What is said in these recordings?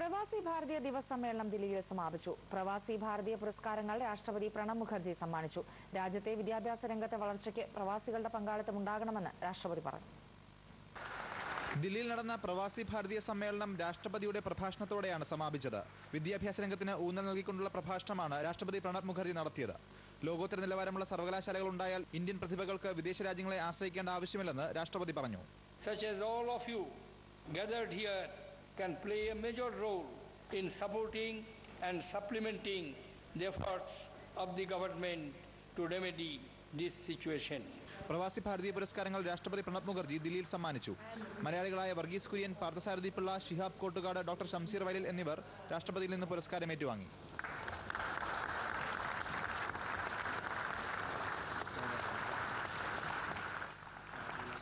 പ്രവാസി ഭാരതീയ ദിവസ് സമ്മേളനം ദില്ലിയിൽ സമാപിച്ചു. പ്രവാസി ഭാരതീയ പുരസ്കാരങ്ങൾ രാഷ്ട്രപതി പ്രണബ് മുഖർജി സമ്മാനിച്ചു. രാജ്യത്തെ വിദ്യാഭ്യാസ രംഗത്തെ വളർച്ചയ്ക്ക് പ്രവാസികളുടെ പങ്കാളിത്തം ഉണ്ടാകണമെന്ന് രാഷ്ട്രപതി പറഞ്ഞു. ദില്ലിയിൽ നടന്ന പ്രവാസി ഭാരതീയ സമ്മേളനം രാഷ്ട്രപതിയുടെ പ്രഭാഷണത്തോടെയാണ് സമാപിച്ചത്. വിദ്യാഭ്യാസ രംഗത്തിന് ഊന്നൽ നൽകിക്കൊണ്ടുള്ള പ്രഭാഷണമാണ് രാഷ്ട്രപതി പ്രണബ് മുഖർജി നടത്തിയത്. ലോകോത്തര നിലവാരമുള്ള സർവകലാശാലകൾ ഉണ്ടായാൽ ഇന്ത്യൻ പ്രതിഭകൾക്ക് വിദേശ രാജ്യങ്ങളെ ആശ്രയിക്കേണ്ട ആവശ്യമില്ലെന്ന് രാഷ്ട്രപതി പറഞ്ഞു. Can play a major role in supporting and supplementing the efforts of the government to remedy this situation. Pravasi Bharatiya പുരസ്കാരങ്ങൾ രാഷ്ട്രപതി പ്രണബ് മുഖർജി ദില്ലിയിൽ സമ്മാനിച്ചു. മലയാളികളായ വർഗീസ് കുര്യൻ, പാർത്ഥസാരഥി പിള്ള, ഷിഹാബ് കോട്ടുകാട്, ഡോക്ടർ ഷംസീർ വയലിൽ എന്നിവർ രാഷ്ട്രപതിയിൽ നിന്ന് പുരസ്കാരം ഏറ്റുവാങ്ങി.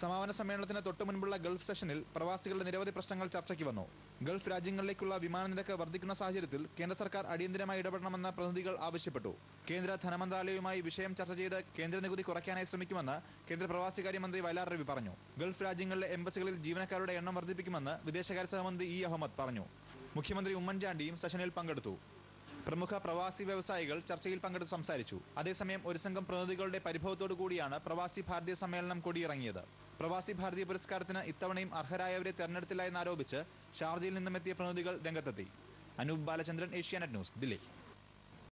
സമാപന സമ്മേളനത്തിന് തൊട്ടു മുൻപുള്ള ഗൾഫ് സെഷനിൽ പ്രവാസികളുടെ നിരവധി പ്രശ്നങ്ങൾ ചർച്ചയ്ക്ക് വന്നു. ഗൾഫ് രാജ്യങ്ങളിലേക്കുള്ള വിമാന നിരക്ക് വർദ്ധിക്കുന്ന സാഹചര്യത്തിൽ കേന്ദ്ര സർക്കാർ അടിയന്തരമായി ഇടപെടണമെന്ന് പ്രതിനിധികൾ ആവശ്യപ്പെട്ടു. കേന്ദ്ര ധനമന്ത്രാലയവുമായി വിഷയം ചർച്ച ചെയ്ത് കേന്ദ്ര നികുതി കുറയ്ക്കാനായി ശ്രമിക്കുമെന്ന് കേന്ദ്ര പ്രവാസികാര്യമന്ത്രി വയലാർ രവി പറഞ്ഞു. ഗൾഫ് രാജ്യങ്ങളിലെ എംബസികളിൽ ജീവനക്കാരുടെ എണ്ണം വർദ്ധിപ്പിക്കുമെന്ന് വിദേശകാര്യ സഹമന്ത്രി ഇ അഹമ്മദ് പറഞ്ഞു. മുഖ്യമന്ത്രി ഉമ്മൻചാണ്ടിയും സെഷനിൽ പങ്കെടുത്തു. പ്രമുഖ പ്രവാസി വ്യവസായികൾ ചർച്ചയിൽ പങ്കെടുത്ത് സംസാരിച്ചു. അതേസമയം ഒരു സംഘം പ്രതിനിധികളുടെ പരിഭവത്തോടു കൂടിയാണ് പ്രവാസി ഭാരതീയ സമ്മേളനം കൊടിയിറങ്ങിയത്. പ്രവാസി ഭാരതീയ പുരസ്കാരത്തിന് ഇത്തവണയും അർഹരായവരെ തെരഞ്ഞെടുത്തില്ല എന്നാരോപിച്ച് ഷാർജയിൽ നിന്നും എത്തിയ പ്രതിനിധികൾ രംഗത്തെത്തി. അനൂപ് ബാലചന്ദ്രൻ, ഏഷ്യാനെറ്റ് ന്യൂസ്, ദില്ലി.